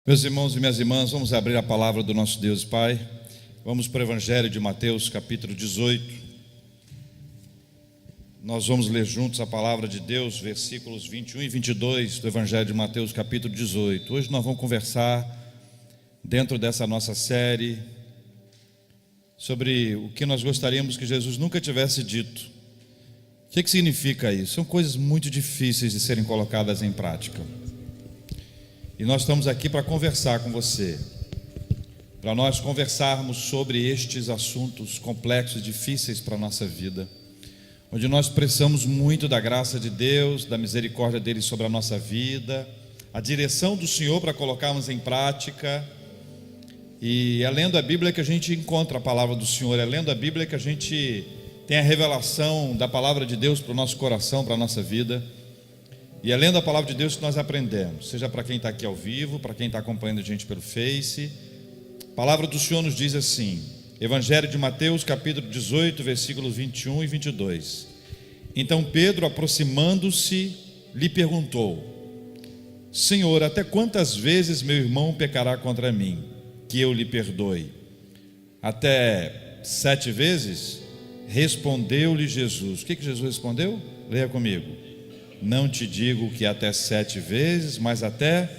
Meus irmãos e minhas irmãs, vamos abrir a palavra do nosso Deus e Pai. Vamos para o Evangelho de Mateus, capítulo 18. Nós vamos ler juntos a palavra de Deus, versículos 21 e 22 do Evangelho de Mateus, capítulo 18. Hoje nós vamos conversar, dentro dessa nossa série, sobre o que nós gostaríamos que Jesus nunca tivesse dito. O que significa isso? São coisas muito difíceis de serem colocadas em prática. E nós estamos aqui para conversar com você, para nós conversarmos sobre estes assuntos complexos, difíceis para a nossa vida, onde nós precisamos muito da graça de Deus, da misericórdia dele sobre a nossa vida, a direção do Senhor para colocarmos em prática. E é lendo a Bíblia que a gente encontra a palavra do Senhor, é lendo a Bíblia que a gente tem a revelação da palavra de Deus para o nosso coração, para a nossa vida. E é lendo a palavra de Deus que nós aprendemos, seja para quem está aqui ao vivo, para quem está acompanhando a gente pelo Face. A palavra do Senhor nos diz assim, Evangelho de Mateus, capítulo 18, versículos 21 e 22. Então Pedro, aproximando-se, lhe perguntou: Senhor, até quantas vezes meu irmão pecará contra mim, que eu lhe perdoe? Até 7 vezes? Respondeu-lhe Jesus. O que Jesus respondeu? Leia comigo. Não te digo que até 7 vezes, mas até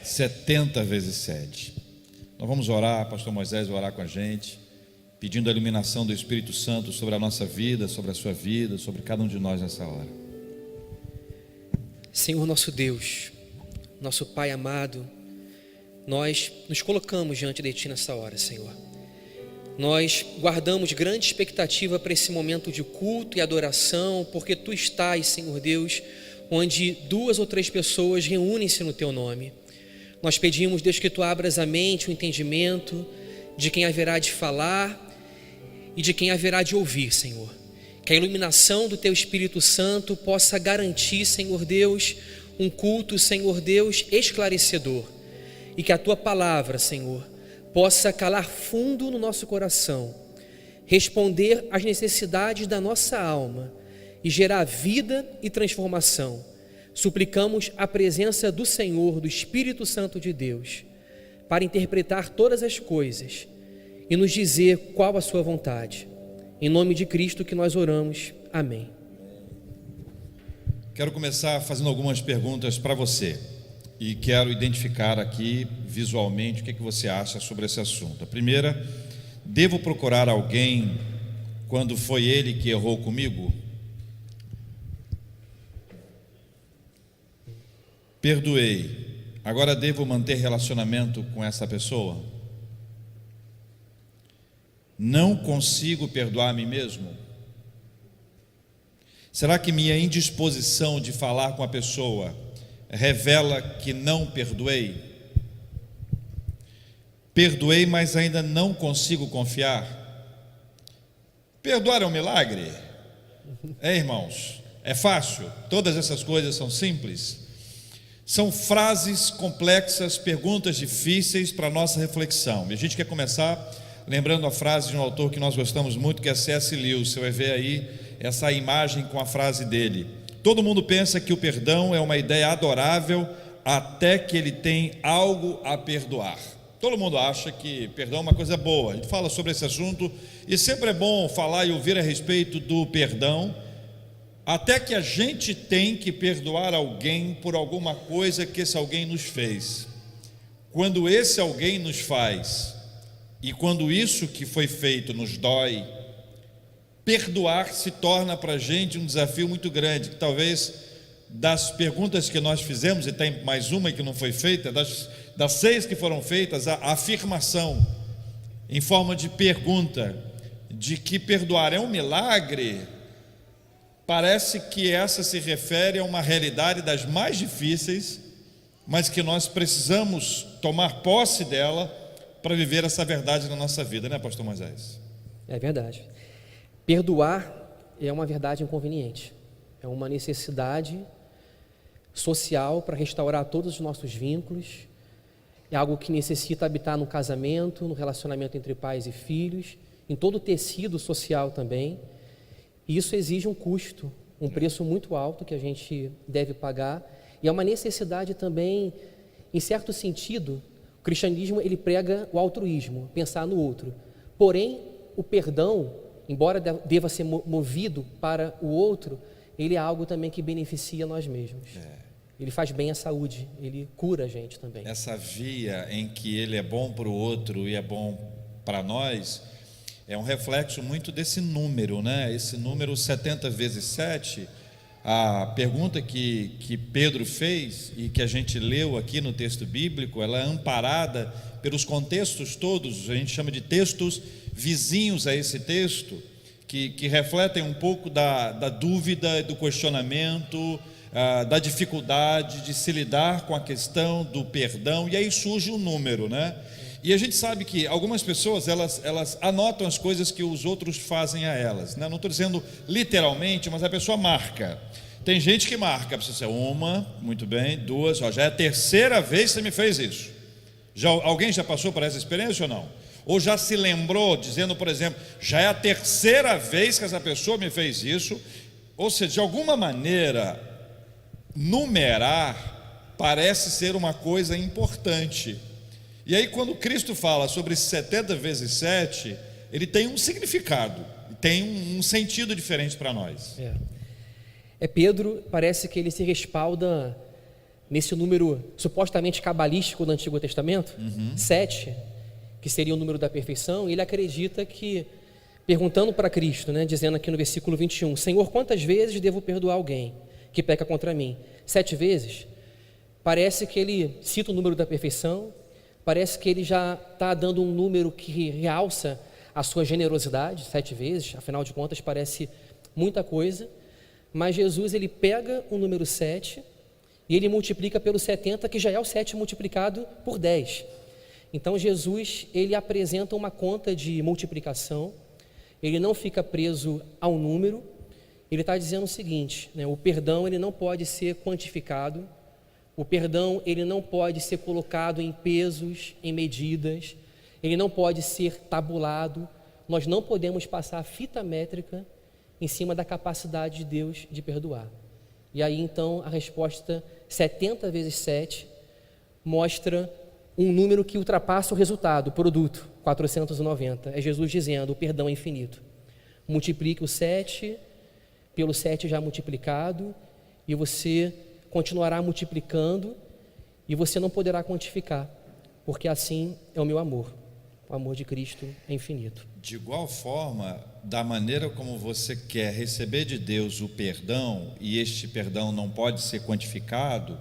70 vezes 7. Nós vamos orar, pastor Moisés vai orar com a gente, pedindo a iluminação do Espírito Santo sobre a nossa vida, sobre a sua vida, sobre cada um de nós nessa hora. Senhor nosso Deus, nosso Pai amado, nós nos colocamos diante de Ti nessa hora, Senhor. Nós guardamos grande expectativa para esse momento de culto e adoração, porque Tu estás, Senhor Deus, onde 2 ou 3 pessoas reúnem-se no Teu nome. Nós pedimos, Deus, que Tu abras a mente, o entendimento de quem haverá de falar e de quem haverá de ouvir, Senhor. Que a iluminação do Teu Espírito Santo possa garantir, Senhor Deus, um culto, Senhor Deus, esclarecedor. E que a Tua palavra, Senhor, possa calar fundo no nosso coração, responder às necessidades da nossa alma e gerar vida e transformação. Suplicamos a presença do Senhor, do Espírito Santo de Deus, para interpretar todas as coisas e nos dizer qual a sua vontade. Em nome de Cristo que nós oramos. Amém. Quero começar fazendo algumas perguntas para você. E quero identificar aqui visualmente o que você acha sobre esse assunto. A primeira, devo procurar alguém quando foi ele que errou comigo? Perdoei, agora devo manter relacionamento com essa pessoa? Não consigo perdoar a mim mesmo? Será que minha indisposição de falar com a pessoa revela que não perdoei? Perdoei, mas ainda não consigo confiar. Perdoar é um milagre? Irmãos, é fácil? Todas essas coisas são simples? São frases complexas, perguntas difíceis para a nossa reflexão. E a gente quer começar lembrando a frase de um autor que nós gostamos muito, que é C.S. Lewis. Você vai ver aí essa imagem com a frase dele: todo mundo pensa que o perdão é uma ideia adorável até que ele tem algo a perdoar. Todo mundo acha que perdão é uma coisa boa. A gente fala sobre esse assunto e sempre é bom falar e ouvir a respeito do perdão, até que a gente tem que perdoar alguém por alguma coisa que esse alguém nos fez. Quando esse alguém nos faz e quando isso que foi feito nos dói, perdoar se torna para a gente um desafio muito grande, que talvez das perguntas que nós fizemos, e tem mais uma que não foi feita, das 6 que foram feitas, a afirmação em forma de pergunta, de que perdoar é um milagre, parece que essa se refere a uma realidade das mais difíceis, mas que nós precisamos tomar posse dela para viver essa verdade na nossa vida, né, pastor Moisés? É verdade. Perdoar é uma verdade inconveniente, é uma necessidade social para restaurar todos os nossos vínculos, é algo que necessita habitar no casamento, no relacionamento entre pais e filhos, em todo o tecido social também, e isso exige um custo, um preço muito alto que a gente deve pagar, e é uma necessidade também em certo sentido, o cristianismo ele prega o altruísmo, pensar no outro. Porém, o perdão, embora deva ser movido para o outro, ele é algo também que beneficia nós mesmos. Ele faz bem à saúde, ele cura a gente também. Essa via em que ele é bom para o outro e é bom para nós, é um reflexo muito desse número, né? Esse número 70 vezes 7, a pergunta que Pedro fez e que a gente leu aqui no texto bíblico, ela é amparada pelos contextos todos, a gente chama de textos vizinhos a esse texto, que refletem um pouco da dúvida, do questionamento, da dificuldade de se lidar com a questão do perdão, e aí surge um número, né? E a gente sabe que algumas pessoas, elas anotam as coisas que os outros fazem a elas, né? Não estou dizendo literalmente, mas a pessoa marca. Tem gente que marca, precisa ser uma, muito bem, duas, já é a terceira vez que você me fez isso. Alguém já passou por essa experiência ou não? Ou já se lembrou, dizendo, por exemplo, já é a terceira vez que essa pessoa me fez isso? Ou seja, de alguma maneira, numerar parece ser uma coisa importante. E aí quando Cristo fala sobre 70 vezes 7, ele tem um significado, tem um sentido diferente para nós. Pedro, parece que ele se respalda nesse número supostamente cabalístico do Antigo Testamento, 7, que seria o número da perfeição, e ele acredita que, perguntando para Cristo, né, dizendo aqui no versículo 21, Senhor, quantas vezes devo perdoar alguém que peca contra mim? 7 vezes? Parece que ele cita o número da perfeição, parece que ele já está dando um número que realça a sua generosidade, 7 vezes, afinal de contas parece muita coisa, mas Jesus ele pega o número 7 e ele multiplica pelo 70, que já é o 7 multiplicado por 10. Então Jesus ele apresenta uma conta de multiplicação, ele não fica preso ao número, ele está dizendo o seguinte, né, o perdão ele não pode ser quantificado, o perdão ele não pode ser colocado em pesos, em medidas, ele não pode ser tabulado, nós não podemos passar fita métrica em cima da capacidade de Deus de perdoar. E aí então a resposta 70 vezes 7 mostra um número que ultrapassa o resultado, o produto, 490. É Jesus dizendo, o perdão é infinito. Multiplique o 7 pelo 7 já multiplicado e você continuará multiplicando e você não poderá quantificar, porque assim é o meu amor. O amor de Cristo é infinito. De igual forma, da maneira como você quer receber de Deus o perdão, e este perdão não pode ser quantificado,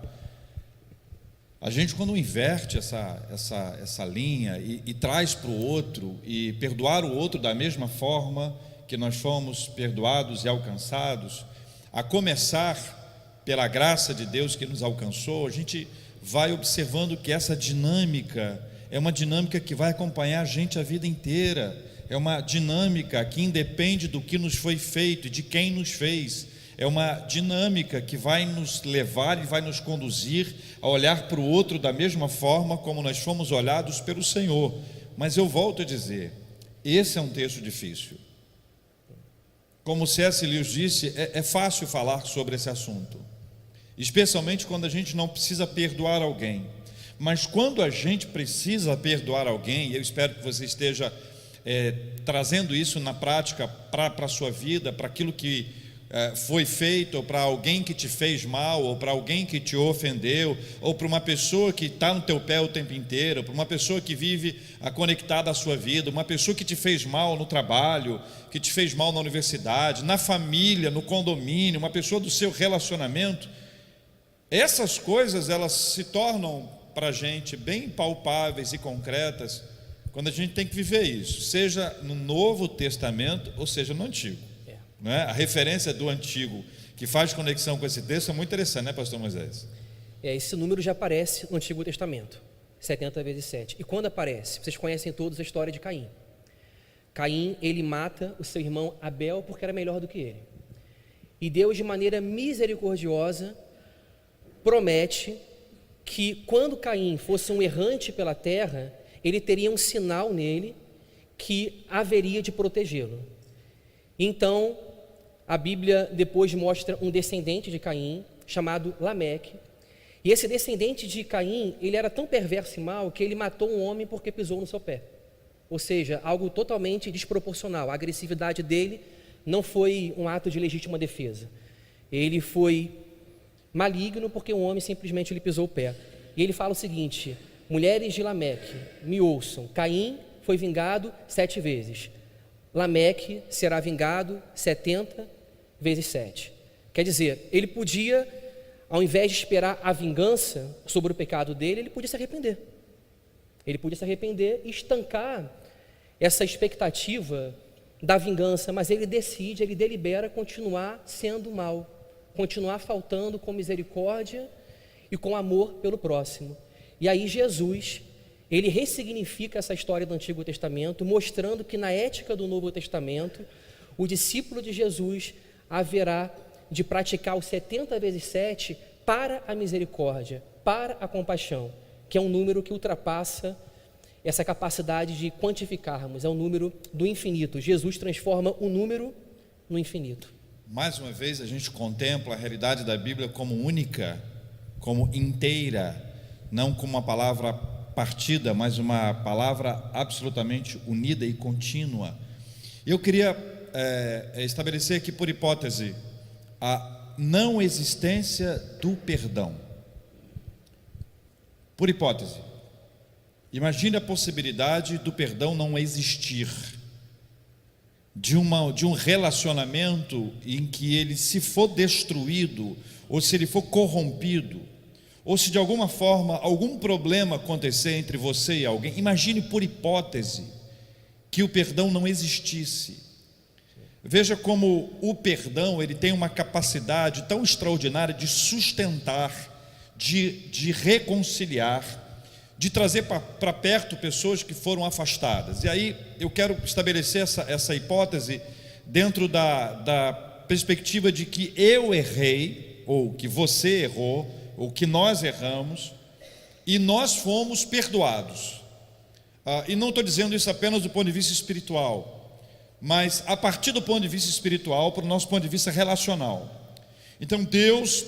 a gente quando inverte essa linha e traz para o outro, e perdoar o outro da mesma forma que nós fomos perdoados e alcançados, a começar pela graça de Deus que nos alcançou, a gente vai observando que essa dinâmica é uma dinâmica que vai acompanhar a gente a vida inteira, é uma dinâmica que independe do que nos foi feito e de quem nos fez, é uma dinâmica que vai nos levar e vai nos conduzir a olhar para o outro da mesma forma como nós fomos olhados pelo Senhor. Mas eu volto a dizer, esse é um texto difícil. Como C.S. Lewis disse, é fácil falar sobre esse assunto, especialmente quando a gente não precisa perdoar alguém. Mas quando a gente precisa perdoar alguém, e eu espero que você esteja trazendo isso na prática para a sua vida, para aquilo que foi feito, ou para alguém que te fez mal, ou para alguém que te ofendeu, ou para uma pessoa que está no teu pé o tempo inteiro, para uma pessoa que vive conectada à sua vida, uma pessoa que te fez mal no trabalho, que te fez mal na universidade, na família, no condomínio, uma pessoa do seu relacionamento. Essas coisas elas se tornam para a gente bem palpáveis e concretas quando a gente tem que viver isso, seja no Novo Testamento ou seja no Antigo. Não é? A referência do Antigo que faz conexão com esse texto é muito interessante, né, pastor Moisés? Esse número já aparece no Antigo Testamento, 70 vezes 7. E quando aparece? Vocês conhecem todos a história de Caim. Caim, ele mata o seu irmão Abel porque era melhor do que ele. E Deus, de maneira misericordiosa, promete que quando Caim fosse um errante pela terra, ele teria um sinal nele que haveria de protegê-lo. Então, a Bíblia depois mostra um descendente de Caim, chamado Lameque, E esse descendente de Caim, ele era tão perverso e mau que ele matou um homem porque pisou no seu pé. Ou seja, algo totalmente desproporcional. A agressividade dele não foi um ato de legítima defesa. Ele foi maligno porque um homem simplesmente lhe pisou o pé. E ele fala o seguinte: mulheres de Lameque, me ouçam, Caim foi vingado 7 vezes. Lameque será vingado 70 vezes 7. Quer dizer, ele podia, ao invés de esperar a vingança sobre o pecado dele, ele podia se arrepender. Ele podia se arrepender e estancar essa expectativa da vingança, mas ele decide, ele delibera continuar sendo mal, continuar faltando com misericórdia e com amor pelo próximo. E aí Jesus, ele ressignifica essa história do Antigo Testamento, mostrando que na ética do Novo Testamento, o discípulo de Jesus haverá de praticar os 70 vezes 7 para a misericórdia, para a compaixão, que é um número que ultrapassa essa capacidade de quantificarmos, é o número do infinito. Jesus transforma o número no infinito. Mais uma vez a gente contempla a realidade da Bíblia como única, como inteira, não como uma palavra partida, mas uma palavra absolutamente unida e contínua. Eu queria estabelecer aqui por hipótese a não existência do perdão. Por hipótese, imagine a possibilidade do perdão não existir, de um relacionamento em que ele, se for destruído, ou se ele for corrompido, ou se de alguma forma algum problema acontecer entre você e alguém. Imagine por hipótese que o perdão não existisse. Veja como o perdão, ele tem uma capacidade tão extraordinária de sustentar, de reconciliar, de trazer para perto pessoas que foram afastadas. E aí eu quero estabelecer essa hipótese dentro da perspectiva de que eu errei, ou que você errou, ou que nós erramos, e nós fomos perdoados. E não estou dizendo isso apenas do ponto de vista espiritual, mas a partir do ponto de vista espiritual, para o nosso ponto de vista relacional. Então Deus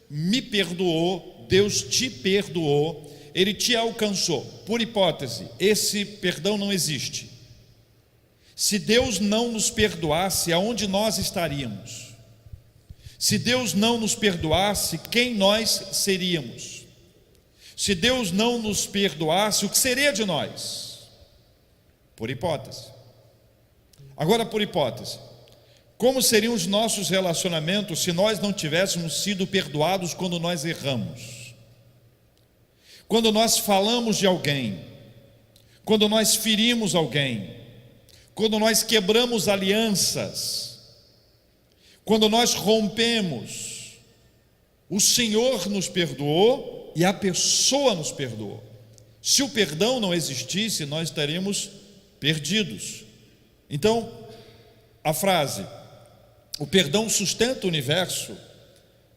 me perdoou, Deus te perdoou, Ele te alcançou. Por hipótese, esse perdão não existe. Se Deus não nos perdoasse, aonde nós estaríamos? Se Deus não nos perdoasse, quem nós seríamos? Se Deus não nos perdoasse, o que seria de nós? Por hipótese. Agora, por hipótese, como seriam os nossos relacionamentos se nós não tivéssemos sido perdoados quando nós erramos? Quando nós falamos de alguém, quando nós ferimos alguém, quando nós quebramos alianças, quando nós rompemos, o Senhor nos perdoou e a pessoa nos perdoou. Se o perdão não existisse, nós estaríamos perdidos. Então, a frase, o perdão sustenta o universo,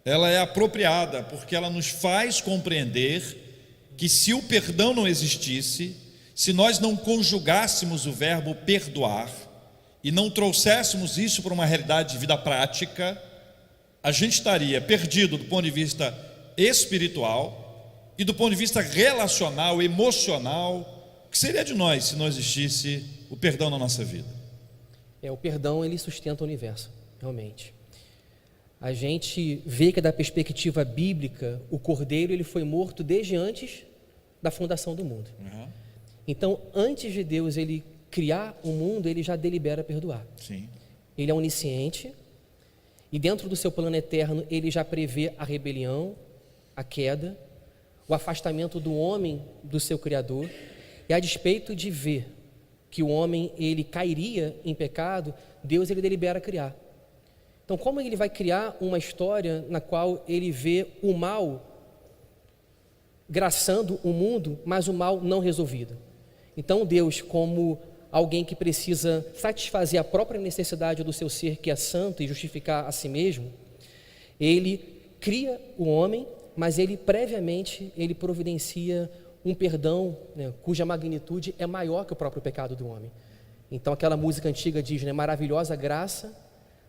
ela é apropriada, porque ela nos faz compreender que se o perdão não existisse, se nós não conjugássemos o verbo perdoar, e não trouxéssemos isso para uma realidade de vida prática, a gente estaria perdido do ponto de vista espiritual e do ponto de vista relacional, emocional. O que seria de nós se não existisse o perdão na nossa vida? O perdão, ele sustenta o universo, realmente. A gente vê que da perspectiva bíblica, o Cordeiro, ele foi morto desde antes da fundação do mundo. Então, antes de Deus ele criar o mundo, ele já delibera perdoar. Sim. Ele é onisciente, e dentro do seu plano eterno, ele já prevê a rebelião, a queda, o afastamento do homem do seu Criador, e a despeito de ver que o homem ele cairia em pecado, Deus ele delibera criar. Então, como ele vai criar uma história na qual ele vê o mal graçando o mundo, mas o mal não resolvido? Então Deus, como alguém que precisa satisfazer a própria necessidade do seu ser, que é santo, e justificar a si mesmo, ele cria o homem, mas ele previamente ele providencia um perdão, cuja magnitude é maior que o próprio pecado do homem. Então aquela música antiga diz, maravilhosa graça,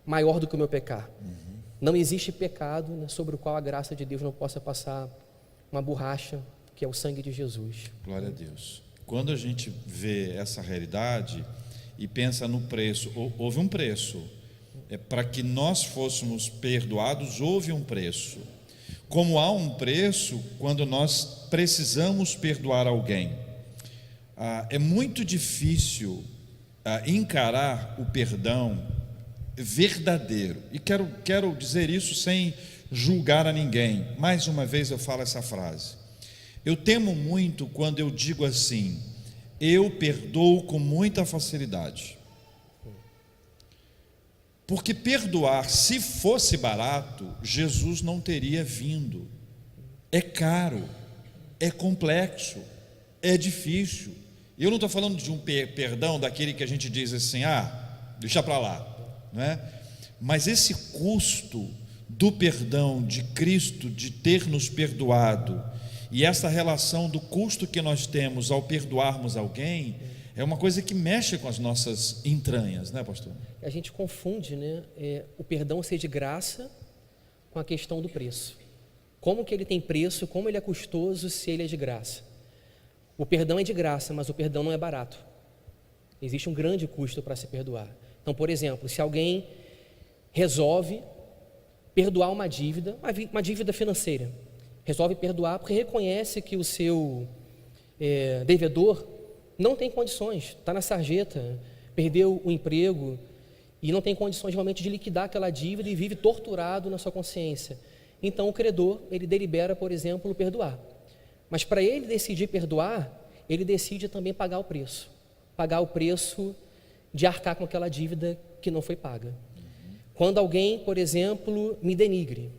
maior do que o meu pecar. Não existe pecado sobre o qual a graça de Deus não possa passar uma borracha, que é o sangue de Jesus. Glória a Deus. Quando a gente vê essa realidade e pensa no preço, houve um preço. Para que nós fôssemos perdoados, houve um preço. Como há um preço quando nós precisamos perdoar alguém. É muito difícil encarar o perdão verdadeiro. E quero dizer isso sem julgar a ninguém. Mais uma vez eu falo essa frase. Eu temo muito quando eu digo assim: eu perdoo com muita facilidade. Porque perdoar, se fosse barato, Jesus não teria vindo. É caro, é complexo, é difícil. Eu não estou falando de um perdão daquele que a gente diz assim, deixa para lá, não é? Mas esse custo do perdão de Cristo, de ter nos perdoado, e essa relação do custo que nós temos ao perdoarmos alguém, é uma coisa que mexe com as nossas entranhas, né, pastor? A gente confunde, né, o perdão ser de graça com a questão do preço. Como que ele tem preço, como ele é custoso se ele é de graça? O perdão é de graça, mas o perdão não é barato. Existe um grande custo para se perdoar. Então, por exemplo, se alguém resolve perdoar uma dívida financeira, resolve perdoar porque reconhece que o seu devedor não tem condições, está na sarjeta, perdeu o emprego e não tem condições realmente de liquidar aquela dívida e vive torturado na sua consciência. Então o credor, ele delibera, por exemplo, perdoar. Mas para ele decidir perdoar, ele decide também pagar o preço de arcar com aquela dívida que não foi paga. Quando alguém, por exemplo, me denigre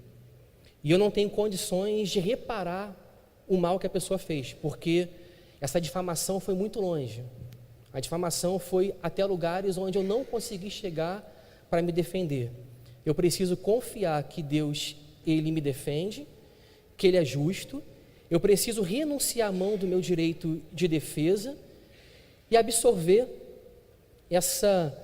e eu não tenho condições de reparar o mal que a pessoa fez, porque essa difamação foi muito longe. A difamação foi até lugares onde eu não consegui chegar para me defender. Eu preciso confiar que Deus, Ele me defende, que Ele é justo. Eu preciso renunciar à mão do meu direito de defesa e absorver essa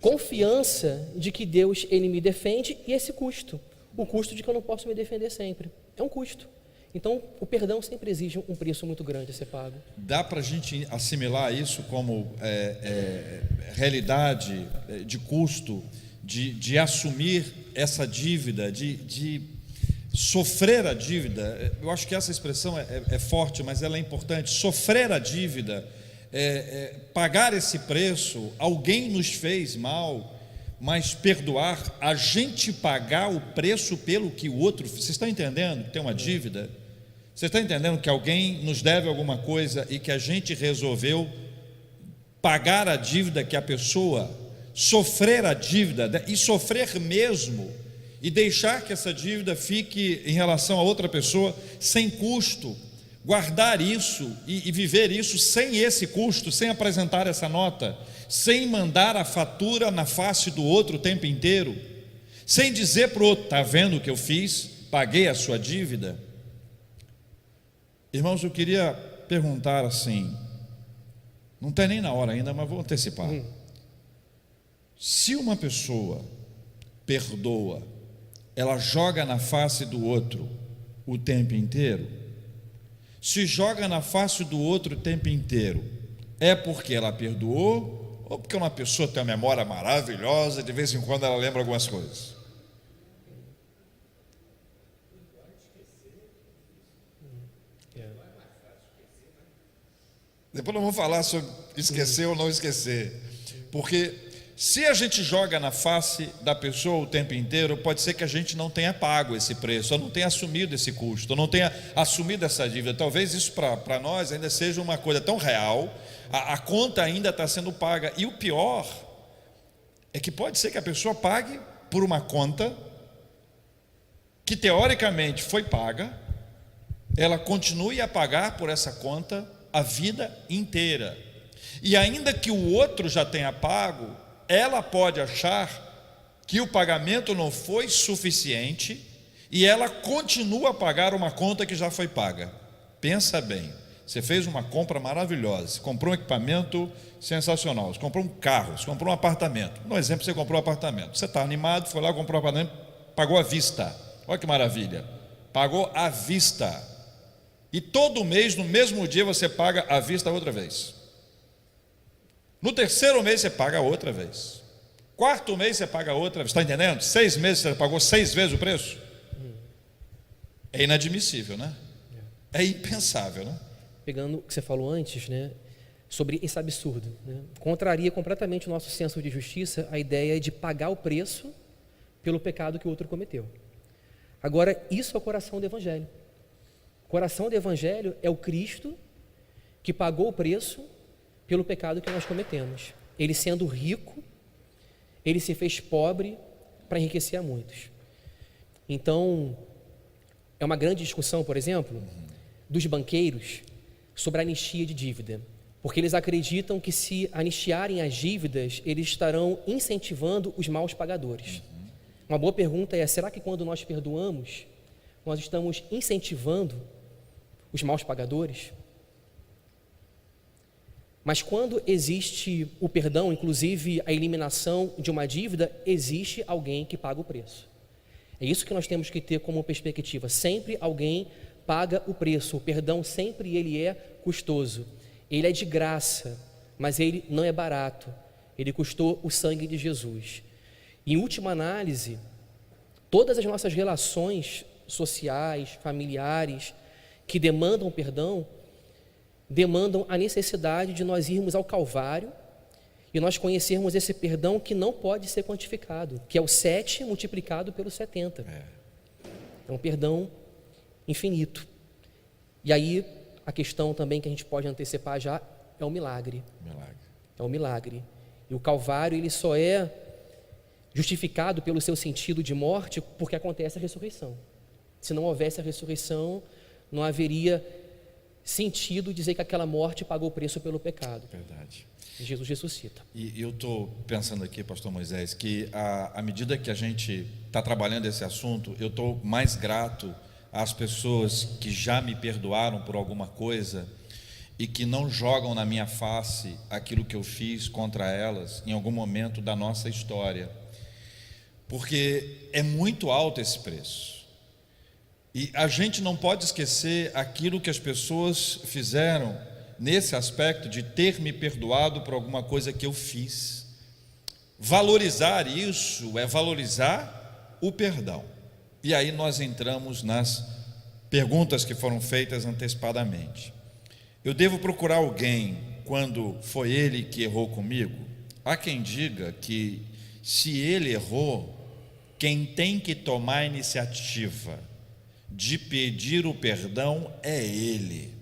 confiança de que Deus, Ele me defende, e esse custo, o custo de que eu não posso me defender sempre. É um custo. Então, o perdão sempre exige um preço muito grande a ser pago. Dá para a gente assimilar isso como realidade de custo, de assumir essa dívida, de sofrer a dívida? Eu acho que essa expressão é forte, mas ela é importante. Sofrer a dívida, pagar esse preço. Alguém nos fez mal, mas perdoar, a gente pagar o preço pelo que o outro... Vocês estão entendendo que tem uma dívida? Você está entendendo que alguém nos deve alguma coisa e que a gente resolveu pagar a dívida que a pessoa, sofrer a dívida, e sofrer mesmo, e deixar que essa dívida fique em relação a outra pessoa sem custo, guardar isso e viver isso sem esse custo, sem apresentar essa nota, sem mandar a fatura na face do outro o tempo inteiro, sem dizer para o outro: está vendo o que eu fiz? Paguei a sua dívida. Irmãos, eu queria perguntar assim, não está nem na hora ainda, mas vou antecipar. Se uma pessoa perdoa, ela joga na face do outro o tempo inteiro? Se joga na face do outro o tempo inteiro, é porque ela perdoou ou porque uma pessoa tem uma memória maravilhosa e de vez em quando ela lembra algumas coisas? Depois nós vamos falar sobre esquecer ou não esquecer, porque se a gente joga na face da pessoa o tempo inteiro, pode ser que a gente não tenha pago esse preço, ou não tenha assumido esse custo, ou não tenha assumido essa dívida. Talvez isso para nós ainda seja uma coisa tão real, a conta ainda está sendo paga, e o pior é que pode ser que a pessoa pague por uma conta que teoricamente foi paga, ela continue a pagar por essa conta a vida inteira, e ainda que o outro já tenha pago, ela pode achar que o pagamento não foi suficiente e ela continua a pagar uma conta que já foi paga. Pensa bem, você fez uma compra maravilhosa, você comprou um equipamento sensacional, você comprou um carro, você comprou um apartamento. No exemplo, você comprou um apartamento, você está animado, foi lá, comprou um apartamento, pagou à vista. Olha que maravilha, pagou à vista. E todo mês, no mesmo dia, você paga à vista outra vez. No terceiro mês você paga outra vez. Quarto mês você paga outra vez. Está entendendo? 6 meses você pagou 6 vezes o preço. É inadmissível, né? É impensável, né? Pegando o que você falou antes, né, sobre esse absurdo, né? Contraria completamente o nosso senso de justiça a ideia de pagar o preço pelo pecado que o outro cometeu. Agora, isso é o coração do Evangelho. O coração do Evangelho é o Cristo que pagou o preço pelo pecado que nós cometemos. Ele, sendo rico, ele se fez pobre para enriquecer a muitos. Então, é uma grande discussão, por exemplo, dos banqueiros sobre a anistia de dívida, porque eles acreditam que, se anistiarem as dívidas, eles estarão incentivando os maus pagadores. Uma boa pergunta é: será que quando nós perdoamos, nós estamos incentivando os maus pagadores? Mas quando existe o perdão, inclusive a eliminação de uma dívida, existe alguém que paga o preço. É isso que nós temos que ter como perspectiva. Sempre alguém paga o preço. O perdão sempre ele é custoso. Ele é de graça, mas ele não é barato. Ele custou o sangue de Jesus. Em última análise, todas as nossas relações sociais, familiares, que demandam perdão, demandam a necessidade de nós irmos ao Calvário e nós conhecermos esse perdão que não pode ser quantificado, que é o 7 multiplicado pelo 70. É um perdão infinito. E aí, a questão também que a gente pode antecipar já é o milagre. É o milagre. E o Calvário, ele só é justificado pelo seu sentido de morte porque acontece a ressurreição. Se não houvesse a ressurreição, não haveria sentido dizer que aquela morte pagou o preço pelo pecado. Verdade. E Jesus ressuscita. E eu estou pensando aqui, pastor Moisés, que à medida que a gente está trabalhando esse assunto, eu estou mais grato às pessoas que já me perdoaram por alguma coisa e que não jogam na minha face aquilo que eu fiz contra elas em algum momento da nossa história, porque é muito alto esse preço. E a gente não pode esquecer aquilo que as pessoas fizeram nesse aspecto de ter me perdoado por alguma coisa que eu fiz. Valorizar isso é valorizar o perdão. E aí nós entramos nas perguntas que foram feitas antecipadamente. Eu devo procurar alguém quando foi ele que errou comigo? Há quem diga que, se ele errou, quem tem que tomar a iniciativa de pedir o perdão é ele.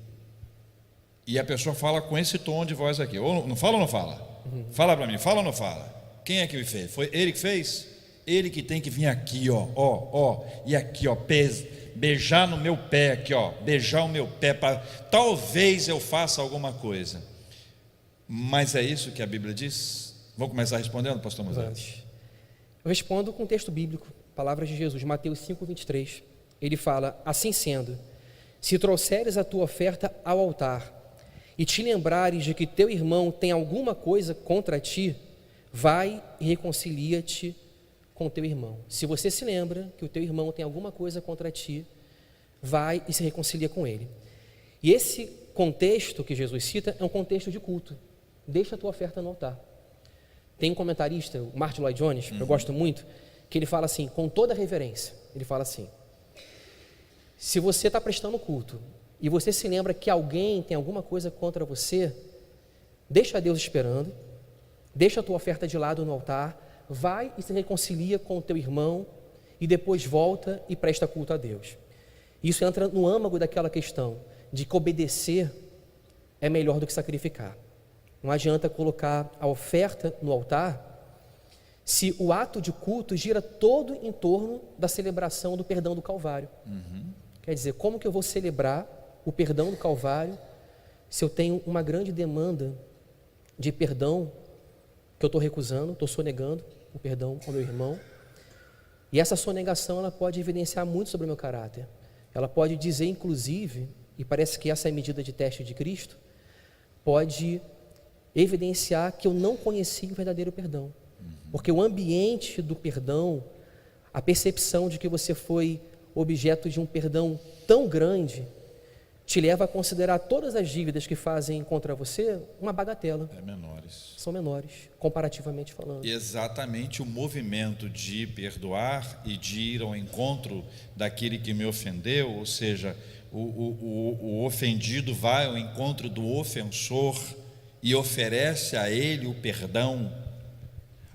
E a pessoa fala com esse tom de voz aqui. Ou não fala ou não fala? Fala para mim, fala ou não fala? Quem é que me fez? Foi ele que fez? Ele que tem que vir aqui, e aqui, beijar no meu pé aqui, beijar o meu pé, para talvez eu faça alguma coisa. Mas é isso que a Bíblia diz? Vamos começar respondendo, pastor Moisés? Eu respondo com o texto bíblico, palavras de Jesus, Mateus 5:23. Ele fala: assim sendo, se trouxeres a tua oferta ao altar e te lembrares de que teu irmão tem alguma coisa contra ti, vai e reconcilia-te com teu irmão. Se você se lembra que o teu irmão tem alguma coisa contra ti, vai e se reconcilia com ele. E esse contexto que Jesus cita é um contexto de culto. Deixa a tua oferta no altar. Tem um comentarista, o Martin Lloyd Jones, que eu gosto muito, que ele fala assim, com toda reverência, ele fala assim: se você está prestando culto e você se lembra que alguém tem alguma coisa contra você, deixa Deus esperando, deixa a tua oferta de lado no altar, vai e se reconcilia com o teu irmão e depois volta e presta culto a Deus. Isso entra no âmago daquela questão de que obedecer é melhor do que sacrificar. Não adianta colocar a oferta no altar se o ato de culto gira todo em torno da celebração do perdão do Calvário. Quer dizer, como que eu vou celebrar o perdão do Calvário se eu tenho uma grande demanda de perdão que eu estou recusando, estou sonegando o perdão ao meu irmão? E essa sonegação, ela pode evidenciar muito sobre o meu caráter. Ela pode dizer, inclusive, e parece que essa é a medida de teste de Cristo, pode evidenciar que eu não conheci o verdadeiro perdão. Porque o ambiente do perdão, a percepção de que você foi objeto de um perdão tão grande te leva a considerar todas as dívidas que fazem contra você uma bagatela. Menores. São menores, comparativamente falando. Exatamente o movimento de perdoar e de ir ao encontro daquele que me ofendeu, ou seja, o ofendido vai ao encontro do ofensor e oferece a ele o perdão,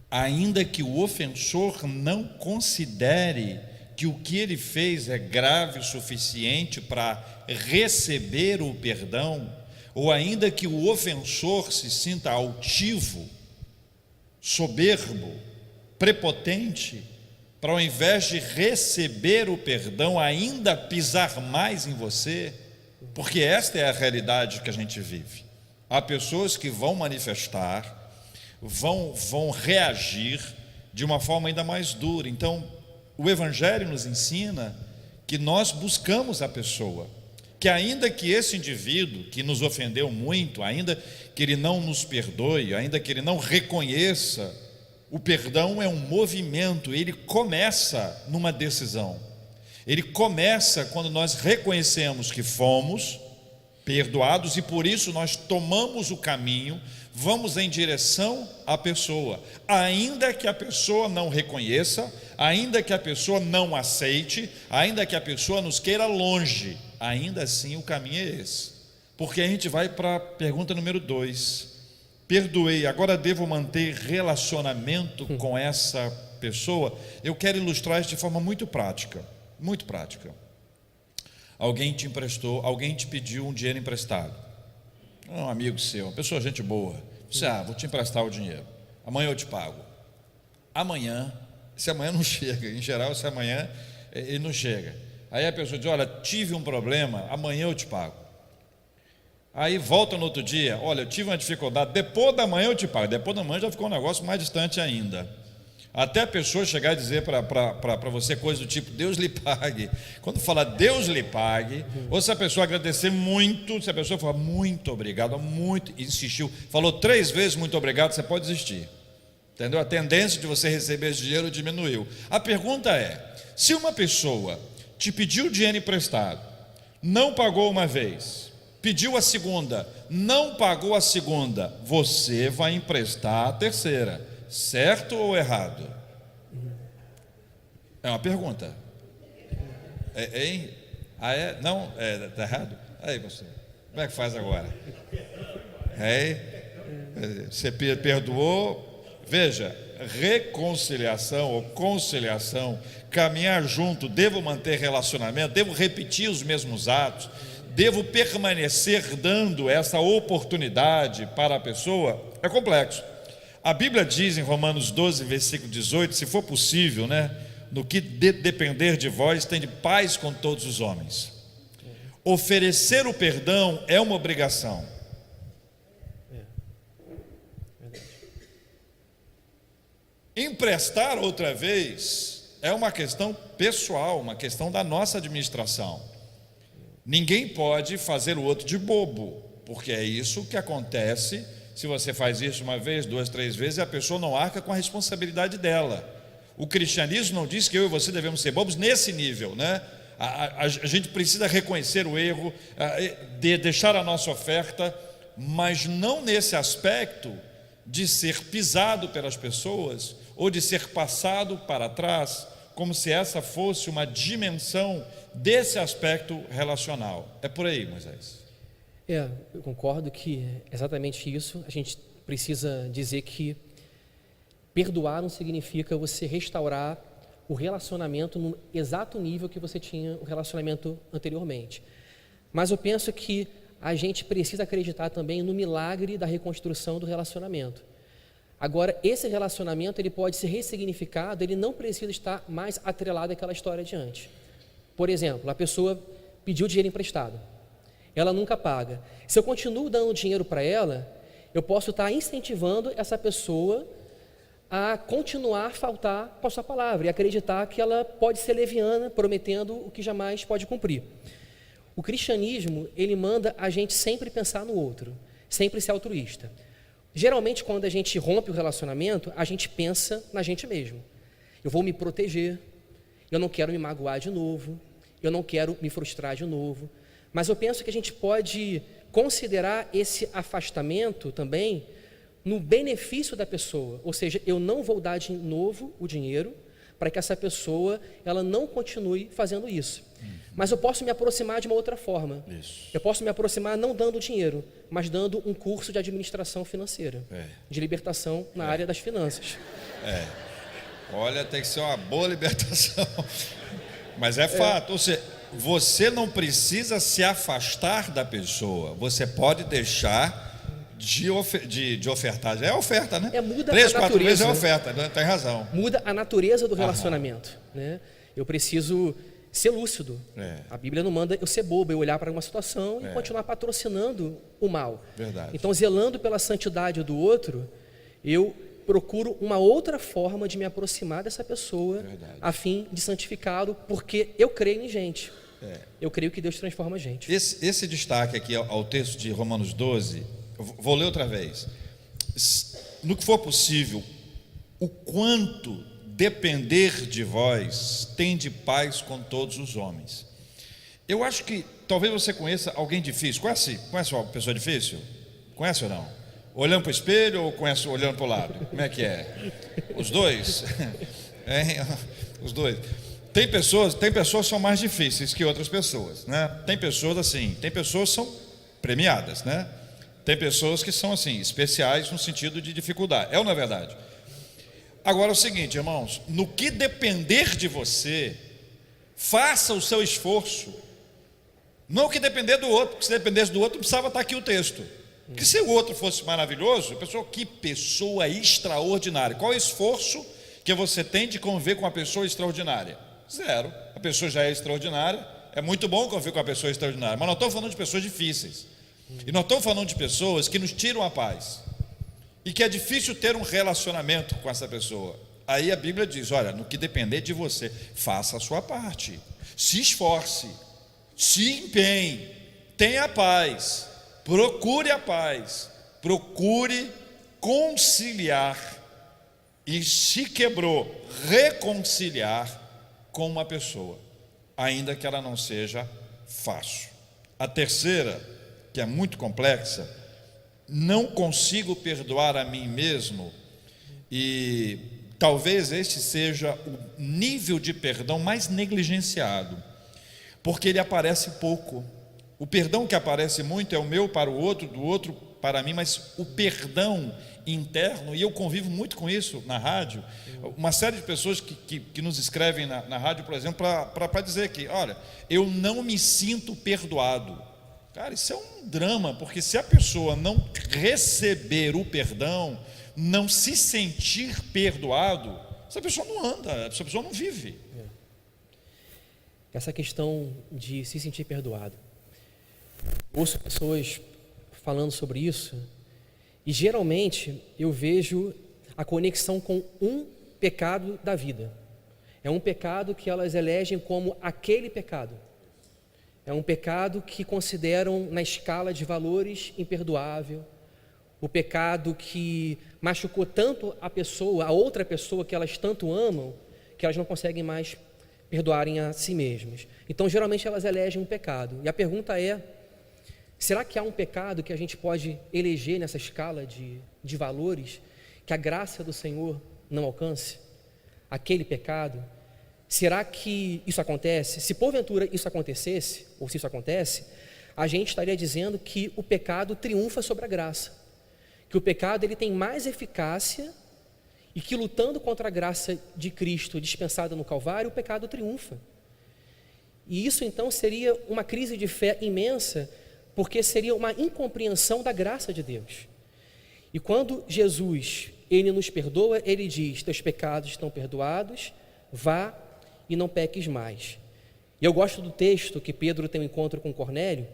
ainda que o ofensor não considere que o que ele fez é grave o suficiente para receber o perdão, ou ainda que o ofensor se sinta altivo, soberbo, prepotente, para ao invés de receber o perdão, ainda pisar mais em você, porque esta é a realidade que a gente vive. Há pessoas que vão manifestar, vão reagir de uma forma ainda mais dura. Então, o Evangelho nos ensina que nós buscamos a pessoa, que ainda que esse indivíduo que nos ofendeu muito, ainda que ele não nos perdoe, ainda que ele não reconheça, o perdão é um movimento, ele começa numa decisão. Ele começa quando nós reconhecemos que fomos perdoados e por isso nós tomamos o caminho, vamos em direção à pessoa, ainda que a pessoa não reconheça, ainda que a pessoa não aceite, ainda que a pessoa nos queira longe, ainda assim o caminho é esse. Porque a gente vai para a pergunta número 2. Perdoei, agora devo manter relacionamento com essa pessoa? Eu quero ilustrar isso de forma muito prática, muito prática. Alguém te emprestou, alguém te pediu um dinheiro emprestado, um amigo seu, uma pessoa, gente boa. Você, vou te emprestar o dinheiro, amanhã eu te pago. Amanhã, se amanhã não chega, em geral, se amanhã ele não chega. Aí a pessoa diz, olha, tive um problema, amanhã eu te pago. Aí volta no outro dia, olha, eu tive uma dificuldade, depois da manhã eu te pago. Depois da manhã já ficou um negócio mais distante ainda. Até a pessoa chegar a dizer para você coisa do tipo, Deus lhe pague. Quando fala Deus lhe pague, ou se a pessoa agradecer muito, se a pessoa falar muito obrigado, muito, insistiu, falou 3 vezes muito obrigado, você pode desistir. Entendeu? A tendência de você receber esse dinheiro diminuiu. A pergunta é, se uma pessoa te pediu dinheiro emprestado, não pagou uma vez, pediu a segunda, não pagou a segunda, você vai emprestar a terceira, certo ou errado? É uma pergunta. Hein? Não? Está errado? Aí você, como é que faz agora? Você perdoou? Veja, reconciliação ou conciliação, caminhar junto, devo manter relacionamento, devo repetir os mesmos atos, devo permanecer dando essa oportunidade para a pessoa, é complexo. A Bíblia diz em Romanos 12, versículo 18, se for possível, no que depender de vós, tende paz com todos os homens. Oferecer o perdão é uma obrigação. Emprestar outra vez é uma questão pessoal, uma questão da nossa administração. Ninguém pode fazer o outro de bobo, porque é isso que acontece. Se você faz isso uma vez, 2, 3 vezes, a pessoa não arca com a responsabilidade dela. O cristianismo não diz que eu e você devemos ser bobos nesse nível, A gente precisa reconhecer o erro, deixar a nossa oferta, mas não nesse aspecto de ser pisado pelas pessoas ou de ser passado para trás, como se essa fosse uma dimensão desse aspecto relacional. É por aí, Moisés. Eu concordo que é exatamente isso. A gente precisa dizer que perdoar não significa você restaurar o relacionamento no exato nível que você tinha o relacionamento anteriormente. Mas eu penso que a gente precisa acreditar também no milagre da reconstrução do relacionamento. Agora, esse relacionamento ele pode ser ressignificado, ele não precisa estar mais atrelado àquela história de antes. Por exemplo, a pessoa pediu dinheiro emprestado, ela nunca paga. Se eu continuo dando dinheiro para ela, eu posso estar incentivando essa pessoa a continuar a faltar com a sua palavra e acreditar que ela pode ser leviana, prometendo o que jamais pode cumprir. O cristianismo, ele manda a gente sempre pensar no outro, sempre ser altruísta. Geralmente, quando a gente rompe o relacionamento, a gente pensa na gente mesmo. Eu vou me proteger, eu não quero me magoar de novo, eu não quero me frustrar de novo. Mas eu penso que a gente pode considerar esse afastamento também no benefício da pessoa, ou seja, eu não vou dar de novo o dinheiro para que essa pessoa ela não continue fazendo isso. Mas eu posso me aproximar de uma outra forma. Isso. Eu posso me aproximar não dando dinheiro, mas dando um curso de administração financeira, de libertação na área das finanças. Olha, tem que ser uma boa libertação. Mas é fato, ou seja, você não precisa se afastar da pessoa, você pode deixar de ofertar. É oferta, né? Muda 3, a 4 vezes natureza. é oferta, né? Tem razão. Muda a natureza do relacionamento, né? Eu preciso ser lúcido. A Bíblia não manda eu ser bobo, eu olhar para uma situação e continuar patrocinando o mal. Verdade. Então, zelando pela santidade do outro, eu procuro uma outra forma de me aproximar dessa pessoa, a fim de santificá-lo, porque eu creio em gente. Eu creio que Deus transforma a gente. Esse destaque aqui ao texto de Romanos 12, eu vou ler outra vez. No que for possível, o quanto depender de vós, tende paz com todos os homens. Eu acho que talvez você conheça alguém difícil. Conhece uma pessoa difícil? Conhece ou não? Olhando para o espelho ou conhece olhando para o lado? Como é que é? Os dois? Os dois. Tem pessoas que são mais difíceis que outras pessoas, né? Tem pessoas assim, tem pessoas que são premiadas, né? Tem pessoas que são assim, especiais no sentido de dificuldade. É ou não é verdade? Agora é o seguinte, irmãos, no que depender de você, faça o seu esforço. Não o que depender do outro, porque se dependesse do outro, não precisava estar aqui o texto. Porque se o outro fosse maravilhoso, que pessoa extraordinária. Qual é o esforço que você tem de conviver com uma pessoa extraordinária? Zero. A pessoa já é extraordinária, é muito bom conviver com uma pessoa extraordinária, mas nós estamos falando de pessoas difíceis. E nós estamos falando de pessoas que nos tiram a paz. E que é difícil ter um relacionamento com essa pessoa. Aí a Bíblia diz, olha, no que depender de você, faça a sua parte. Se esforce, se empenhe, tenha paz, procure a paz, procure conciliar e, se quebrou, reconciliar com uma pessoa, ainda que ela não seja fácil. A terceira, que é muito complexa, não consigo perdoar a mim mesmo, e talvez este seja o nível de perdão mais negligenciado, porque ele aparece pouco. O perdão que aparece muito é o meu para o outro, do outro para mim, mas o perdão interno, e eu convivo muito com isso na rádio, uma série de pessoas que nos escrevem na rádio, por exemplo, para dizer que, olha, eu não me sinto perdoado. Cara, isso é um drama, porque se a pessoa não receber o perdão, não se sentir perdoado, essa pessoa não anda, essa pessoa não vive. Essa questão de se sentir perdoado. Ouço pessoas falando sobre isso, e geralmente eu vejo a conexão com um pecado da vida. É um pecado que elas elegem como aquele pecado. É um pecado que consideram na escala de valores imperdoável, o pecado que machucou tanto a pessoa, a outra pessoa que elas tanto amam, que elas não conseguem mais perdoarem a si mesmas. Então, geralmente elas elegem um pecado. E a pergunta é, será que há um pecado que a gente pode eleger nessa escala de valores, que a graça do Senhor não alcance? Aquele pecado? Será que isso acontece? Se porventura isso acontecesse, ou se isso acontece, a gente estaria dizendo que o pecado triunfa sobre a graça, que o pecado ele tem mais eficácia e que lutando contra a graça de Cristo dispensada no Calvário, o pecado triunfa. E isso então seria uma crise de fé imensa, porque seria uma incompreensão da graça de Deus. E quando Jesus, ele nos perdoa, ele diz, teus pecados estão perdoados, vá e não peques mais. E eu gosto do texto que Pedro tem um encontro com Cornélio,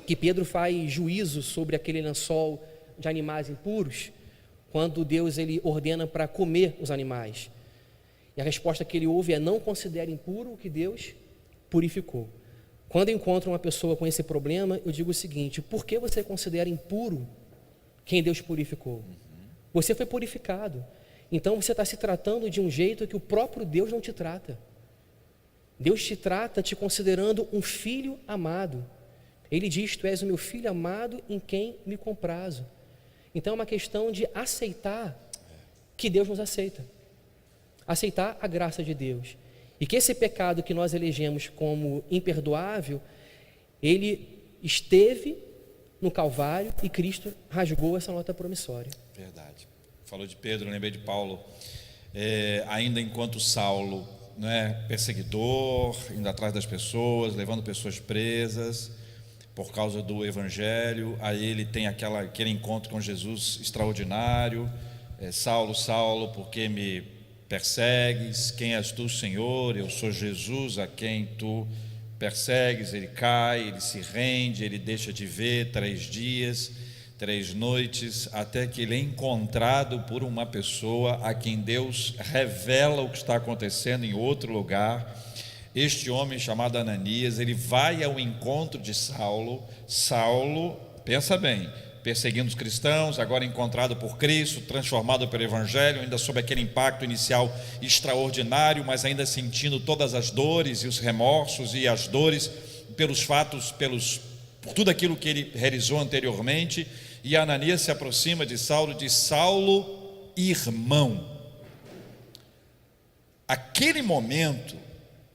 que Pedro faz juízo sobre aquele lençol de animais impuros, quando Deus ele ordena para comer os animais. E a resposta que ele ouve é, não considere impuro o que Deus purificou. Quando eu encontro uma pessoa com esse problema, eu digo o seguinte, por que você considera impuro quem Deus purificou? Você foi purificado. Então você está se tratando de um jeito que o próprio Deus não te trata. Deus te trata te considerando um filho amado. Ele diz: tu és o meu filho amado em quem me comprazo. Então é uma questão de aceitar que Deus nos aceita, aceitar a graça de Deus, e que esse pecado que nós elegemos como imperdoável, ele esteve no Calvário e Cristo rasgou essa nota promissória. Verdade. Falou de Pedro, lembrei de Paulo, ainda enquanto Saulo, né, perseguidor, indo atrás das pessoas, levando pessoas presas por causa do Evangelho. Aí ele tem aquele encontro com Jesus extraordinário. Saulo, Saulo, por que me persegues? Quem és tu, Senhor? Eu sou Jesus a quem tu persegues. Ele cai, ele se rende, ele deixa de ver 3 dias, 3 noites, até que ele é encontrado por uma pessoa a quem Deus revela o que está acontecendo em outro lugar. Este homem chamado Ananias, ele vai ao encontro de Saulo. Saulo, pensa bem, perseguindo os cristãos, agora encontrado por Cristo, transformado pelo Evangelho, ainda sob aquele impacto inicial extraordinário, mas ainda sentindo todas as dores e os remorsos e as dores pelos fatos, por tudo aquilo que ele realizou anteriormente. E Ananias se aproxima de Saulo, diz: Saulo, irmão. Aquele momento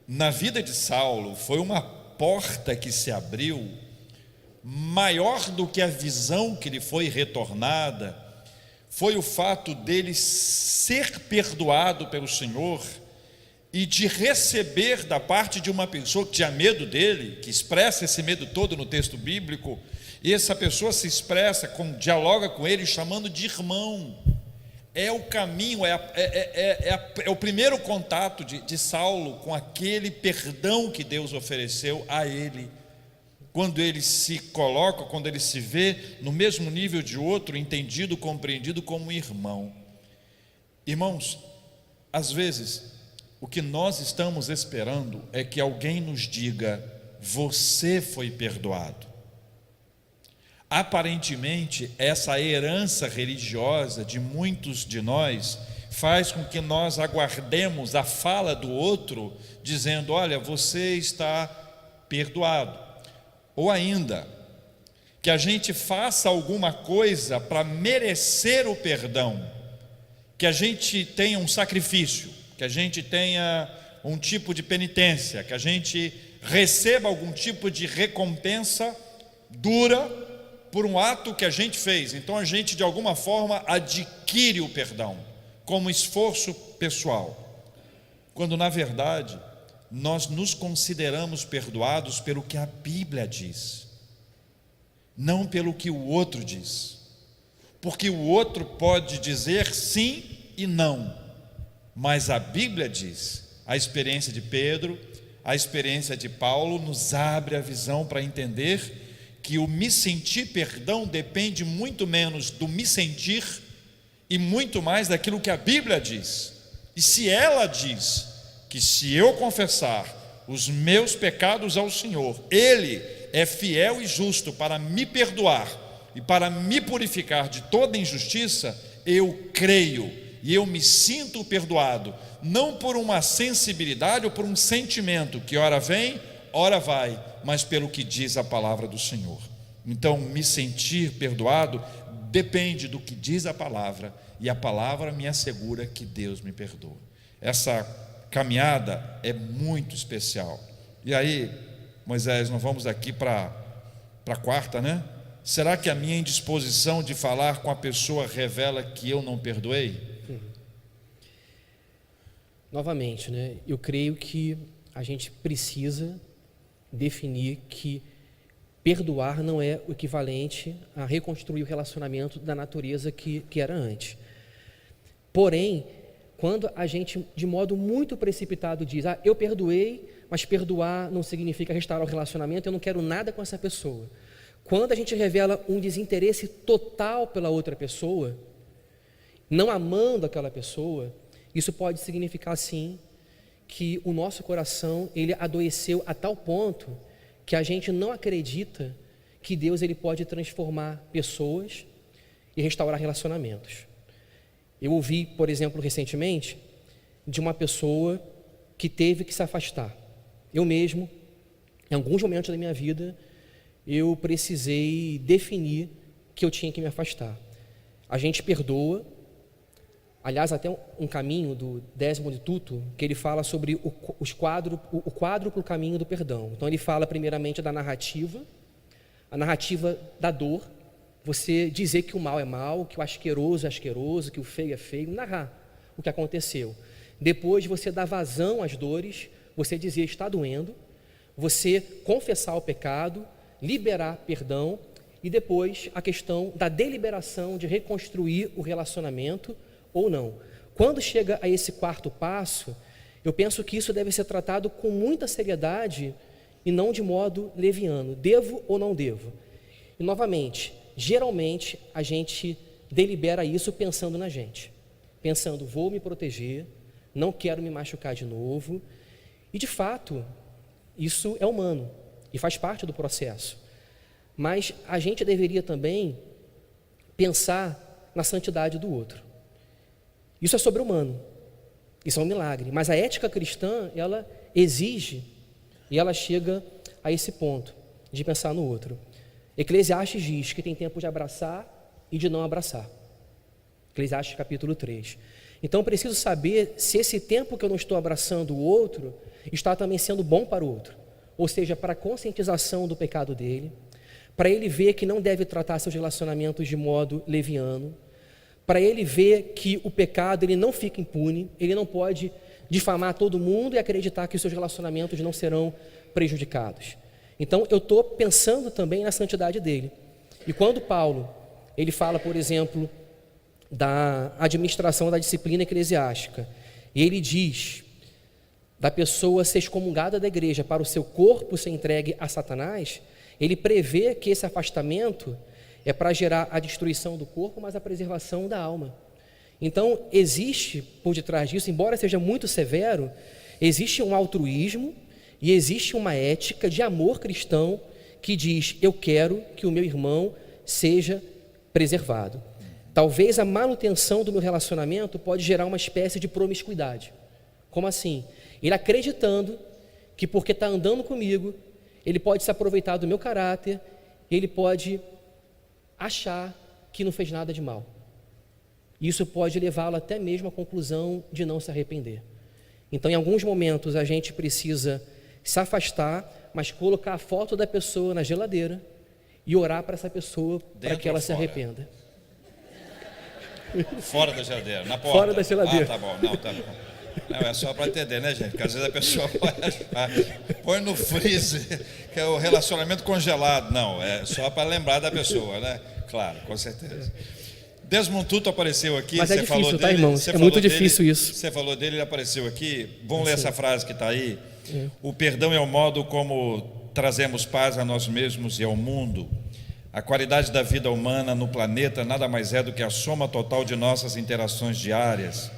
na vida de Saulo foi uma porta que se abriu, maior do que a visão que lhe foi retornada, foi o fato dele ser perdoado pelo Senhor e de receber da parte de uma pessoa que tinha medo dele, que expressa esse medo todo no texto bíblico, e essa pessoa se expressa, dialoga com ele chamando de irmão. É o caminho, é o primeiro contato de Saulo com aquele perdão que Deus ofereceu a ele. Quando ele se coloca, quando ele se vê no mesmo nível de outro, entendido, compreendido como irmão. Irmãos, às vezes, o que nós estamos esperando é que alguém nos diga: você foi perdoado. Aparentemente, essa herança religiosa de muitos de nós faz com que nós aguardemos a fala do outro, dizendo: olha, você está perdoado. Ou ainda, que a gente faça alguma coisa para merecer o perdão, que a gente tenha um sacrifício, que a gente tenha um tipo de penitência, que a gente receba algum tipo de recompensa dura por um ato que a gente fez. Então a gente de alguma forma adquire o perdão como esforço pessoal, quando na verdade nós nos consideramos perdoados pelo que a Bíblia diz, não pelo que o outro diz, porque o outro pode dizer sim e não, mas a Bíblia diz. A experiência de Pedro, a experiência de Paulo nos abre a visão para entender que o me sentir perdão depende muito menos do me sentir e muito mais daquilo que a Bíblia diz. E se ela diz que se eu confessar os meus pecados ao Senhor, Ele é fiel e justo para me perdoar e para me purificar de toda injustiça, eu creio e eu me sinto perdoado, não por uma sensibilidade ou por um sentimento que ora vem, ora vai, mas pelo que diz a palavra do Senhor. Então, me sentir perdoado depende do que diz a palavra, e a palavra me assegura que Deus me perdoa. Essa caminhada é muito especial. E aí, Moisés, nós vamos aqui para a quarta, né? Será que a minha indisposição de falar com a pessoa revela que eu não perdoei? Novamente, né? Eu creio que a gente precisa definir que perdoar não é o equivalente a reconstruir o relacionamento da natureza que era antes. Porém, quando a gente, de modo muito precipitado, diz: eu perdoei, mas perdoar não significa restaurar o relacionamento, eu não quero nada com essa pessoa. Quando a gente revela um desinteresse total pela outra pessoa, não amando aquela pessoa, isso pode significar, sim, que o nosso coração, ele adoeceu a tal ponto que a gente não acredita que Deus, ele pode transformar pessoas e restaurar relacionamentos. Eu ouvi, por exemplo, recentemente, de uma pessoa que teve que se afastar. Eu mesmo, em alguns momentos da minha vida, eu precisei definir que eu tinha que me afastar. A gente perdoa, aliás, até um caminho do Desmond Tutu, que ele fala sobre o quádruplo caminho do perdão. Então ele fala primeiramente da narrativa, a narrativa da dor, você dizer que o mal é mal, que o asqueroso é asqueroso, que o feio é feio, narrar o que aconteceu. Depois você dá vazão às dores, você dizer está doendo, você confessar o pecado, liberar perdão, e depois a questão da deliberação de reconstruir o relacionamento ou não. Quando chega a esse quarto passo, eu penso que isso deve ser tratado com muita seriedade e não de modo leviano. Devo ou não devo? E novamente, geralmente a gente delibera isso pensando na gente. Pensando, vou me proteger, não quero me machucar de novo. E de fato, isso é humano e faz parte do processo. Mas a gente deveria também pensar na santidade do outro. Isso é sobre-humano, isso é um milagre. Mas a ética cristã, ela exige e ela chega a esse ponto de pensar no outro. Eclesiastes diz que tem tempo de abraçar e de não abraçar. Eclesiastes capítulo 3. Então preciso saber se esse tempo que eu não estou abraçando o outro está também sendo bom para o outro. Ou seja, para a conscientização do pecado dele, para ele ver que não deve tratar seus relacionamentos de modo leviano, para ele ver que o pecado ele não fica impune, ele não pode difamar todo mundo e acreditar que os seus relacionamentos não serão prejudicados. Então eu estou pensando também na santidade dele. E quando Paulo ele fala, por exemplo, da administração da disciplina eclesiástica, e ele diz da pessoa ser excomungada da igreja para o seu corpo ser entregue a Satanás, ele prevê que esse afastamento é para gerar a destruição do corpo, mas a preservação da alma. Então, existe por detrás disso, embora seja muito severo, existe um altruísmo e existe uma ética de amor cristão que diz, eu quero que o meu irmão seja preservado. Talvez a manutenção do meu relacionamento pode gerar uma espécie de promiscuidade. Como assim? Ele acreditando que porque está andando comigo, ele pode se aproveitar do meu caráter, ele pode achar que não fez nada de mal. Isso pode levá-lo até mesmo à conclusão de não se arrepender. Então, em alguns momentos, a gente precisa se afastar, mas colocar a foto da pessoa na geladeira e orar para essa pessoa para que ela se arrependa. Fora da geladeira, na porta. Fora da geladeira. Ah, tá bom, não, tá bom. Não, é só para entender, né, gente? Porque às vezes a pessoa pode achar, põe no freezer, que é o relacionamento congelado. Não, é só para lembrar da pessoa, né? Claro, com certeza. Desmond Tutu apareceu aqui. Mas você é difícil, falou tá, dele, irmãos? É muito difícil isso. Você falou dele, ele apareceu aqui. Vamos ler essa frase que está aí. O perdão é o modo como trazemos paz a nós mesmos e ao mundo. A qualidade da vida humana no planeta nada mais é do que a soma total de nossas interações diárias.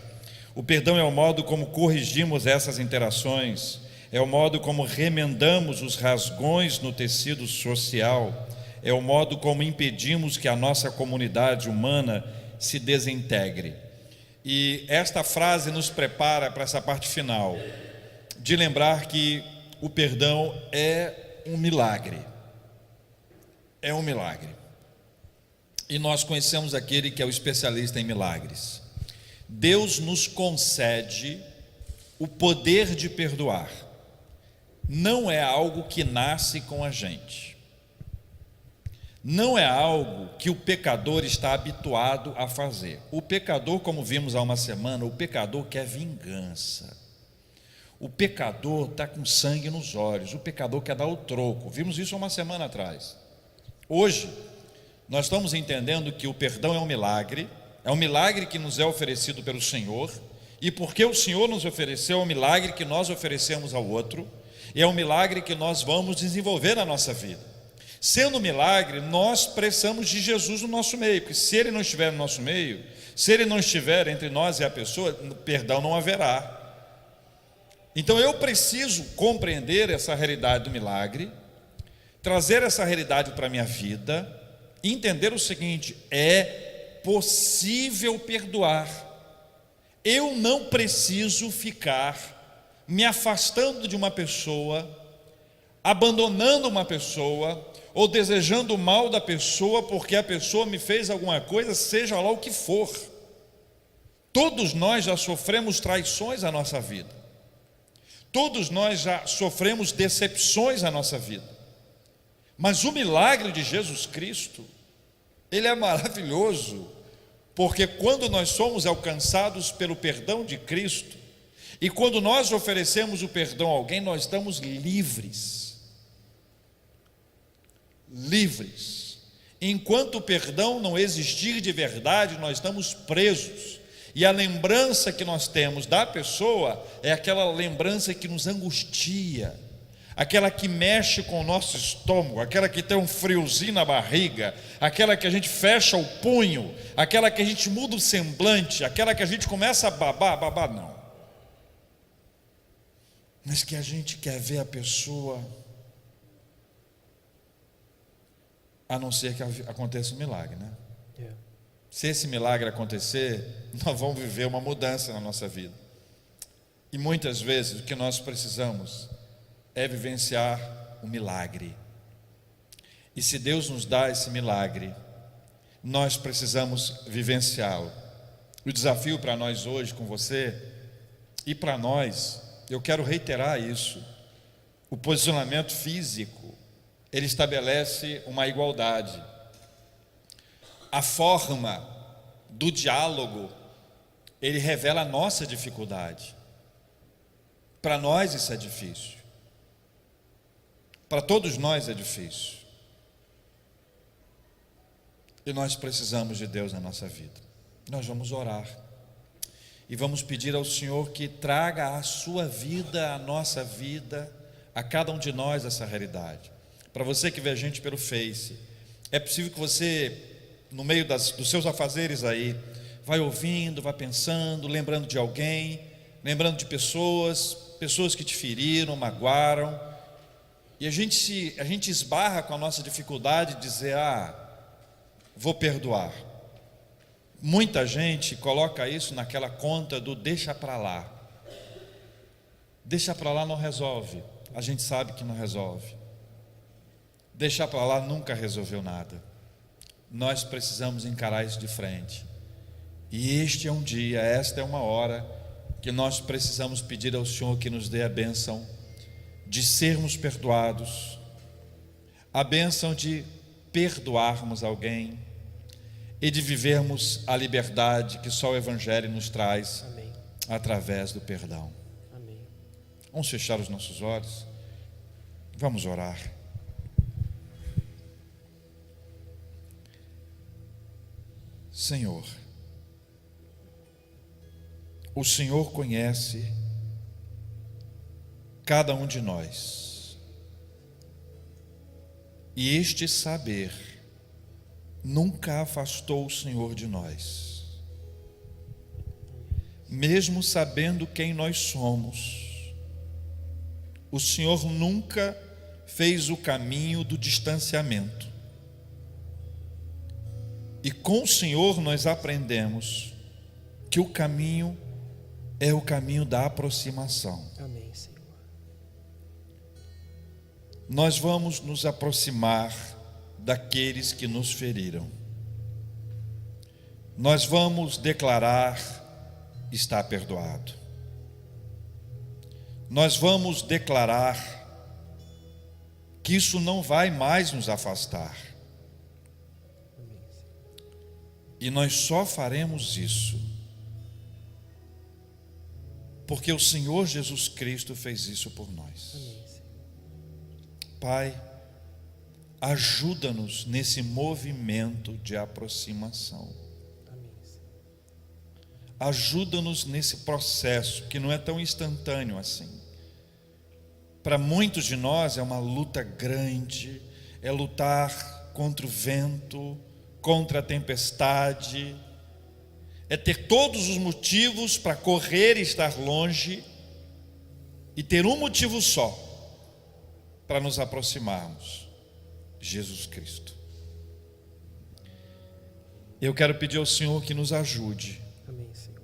O perdão é o modo como corrigimos essas interações, é o modo como remendamos os rasgões no tecido social, é o modo como impedimos que a nossa comunidade humana se desintegre. E esta frase nos prepara para essa parte final, de lembrar que o perdão é um milagre. É um milagre. E nós conhecemos aquele que é o especialista em milagres. Deus nos concede o poder de perdoar. Não é algo que nasce com a gente. Não é algo que o pecador está habituado a fazer. O pecador, como vimos há uma semana, o pecador quer vingança. O pecador está com sangue nos olhos. O pecador quer dar o troco. Vimos isso há uma semana atrás. Hoje, nós estamos entendendo que o perdão é um milagre que nos é oferecido pelo Senhor, e porque o Senhor nos ofereceu, é um milagre que nós oferecemos ao outro, e é um milagre que nós vamos desenvolver na nossa vida. Sendo um milagre, nós precisamos de Jesus no nosso meio, porque se Ele não estiver no nosso meio, se Ele não estiver entre nós e a pessoa, perdão não haverá. Então eu preciso compreender essa realidade do milagre, trazer essa realidade para a minha vida, e entender o seguinte: é possível perdoar. Eu não preciso ficar me afastando de uma pessoa, abandonando uma pessoa, ou desejando o mal da pessoa porque a pessoa me fez alguma coisa, seja lá o que for. Todos nós já sofremos traições na nossa vida. Todos nós já sofremos decepções na nossa vida. Mas o milagre de Jesus Cristo, ele é maravilhoso, porque quando nós somos alcançados pelo perdão de Cristo, e quando nós oferecemos o perdão a alguém, nós estamos livres. Livres. Enquanto o perdão não existir de verdade, nós estamos presos. E a lembrança que nós temos da pessoa é aquela lembrança que nos angustia, aquela que mexe com o nosso estômago, aquela que tem um friozinho na barriga, aquela que a gente fecha o punho, aquela que a gente muda o semblante, aquela que a gente começa a babar não. Mas que a gente quer ver a pessoa, a não ser que aconteça um milagre, né? Se esse milagre acontecer, nós vamos viver uma mudança na nossa vida. E muitas vezes o que nós precisamos é vivenciar o milagre. E se Deus nos dá esse milagre, nós precisamos vivenciá-lo. O desafio para nós hoje com você e para nós, eu quero reiterar isso. O posicionamento físico, ele estabelece uma igualdade. A forma do diálogo, ele revela a nossa dificuldade. Para nós isso é difícil. Para todos nós é difícil. E nós precisamos de Deus na nossa vida. Nós vamos orar. E vamos pedir ao Senhor que traga a sua vida, a nossa vida, a cada um de nós essa realidade. Para você que vê a gente pelo Face, é possível que você, no meio dos seus afazeres aí, vai ouvindo, vai pensando, lembrando de alguém, lembrando de pessoas que te feriram, magoaram, e a gente esbarra com a nossa dificuldade de dizer, vou perdoar. Muita gente coloca isso naquela conta do deixa para lá. Deixa para lá não resolve, a gente sabe que não resolve. Deixar para lá nunca resolveu nada. Nós precisamos encarar isso de frente. E este é um dia, esta é uma hora que nós precisamos pedir ao Senhor que nos dê a bênção de sermos perdoados, a bênção de perdoarmos alguém e de vivermos a liberdade que só o Evangelho nos traz. Amém. Através do perdão. Amém. Vamos fechar os nossos olhos, vamos orar. Senhor, o Senhor conhece cada um de nós, e este saber nunca afastou o Senhor de nós. Mesmo sabendo quem nós somos, o Senhor nunca fez o caminho do distanciamento. E com o Senhor nós aprendemos que o caminho é o caminho da aproximação. Amém, Senhor. Nós vamos nos aproximar daqueles que nos feriram. Nós vamos declarar: está perdoado. Nós vamos declarar que isso não vai mais nos afastar. E nós só faremos isso porque o Senhor Jesus Cristo fez isso por nós. Pai, ajuda-nos nesse movimento de aproximação. Ajuda-nos nesse processo que não é tão instantâneo assim. Para muitos de nós é uma luta grande, é lutar contra o vento, contra a tempestade, é ter todos os motivos para correr e estar longe, e ter um motivo só para nos aproximarmos: Jesus Cristo. Eu quero pedir ao Senhor que nos ajude Amém, Senhor.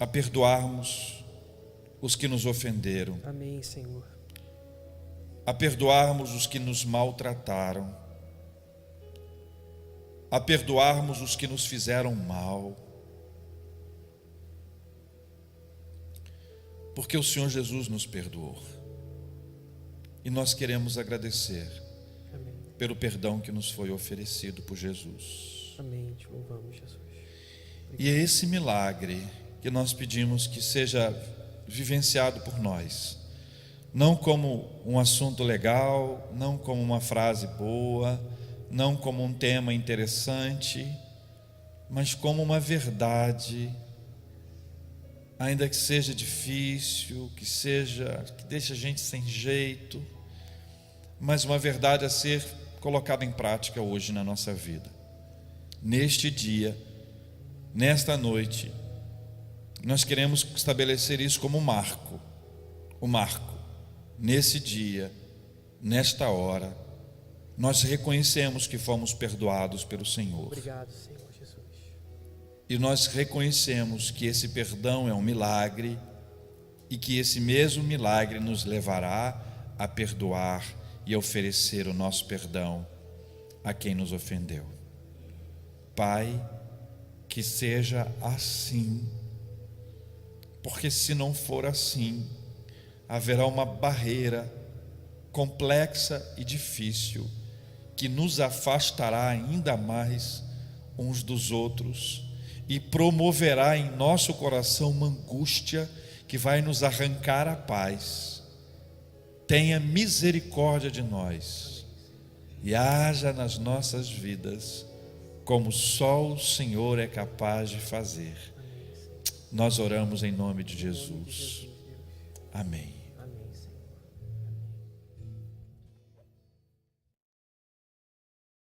a perdoarmos os que nos ofenderam, Amém, Senhor. a perdoarmos os que nos maltrataram, a perdoarmos os que nos fizeram mal, porque o Senhor Jesus nos perdoou. E nós queremos agradecer Amém. pelo perdão que nos foi oferecido por Jesus. Amém. Te louvamos, Jesus. E é esse milagre que nós pedimos que seja vivenciado por nós, não como um assunto legal, não como uma frase boa, não como um tema interessante, mas como uma verdade, ainda que seja difícil, que deixe a gente sem jeito, mas uma verdade a ser colocada em prática hoje na nossa vida. Neste dia, nesta noite, nós queremos estabelecer isso como um marco. Nesse dia, nesta hora, nós reconhecemos que fomos perdoados pelo Senhor. Obrigado, Senhor Jesus. E nós reconhecemos que esse perdão é um milagre e que esse mesmo milagre nos levará a perdoar e a oferecer o nosso perdão a quem nos ofendeu. Pai, que seja assim, porque se não for assim, haverá uma barreira complexa e difícil que nos afastará ainda mais uns dos outros e promoverá em nosso coração uma angústia que vai nos arrancar a paz. Tenha misericórdia de nós e haja nas nossas vidas como só o Senhor é capaz de fazer. Nós oramos em nome de Jesus. Amém.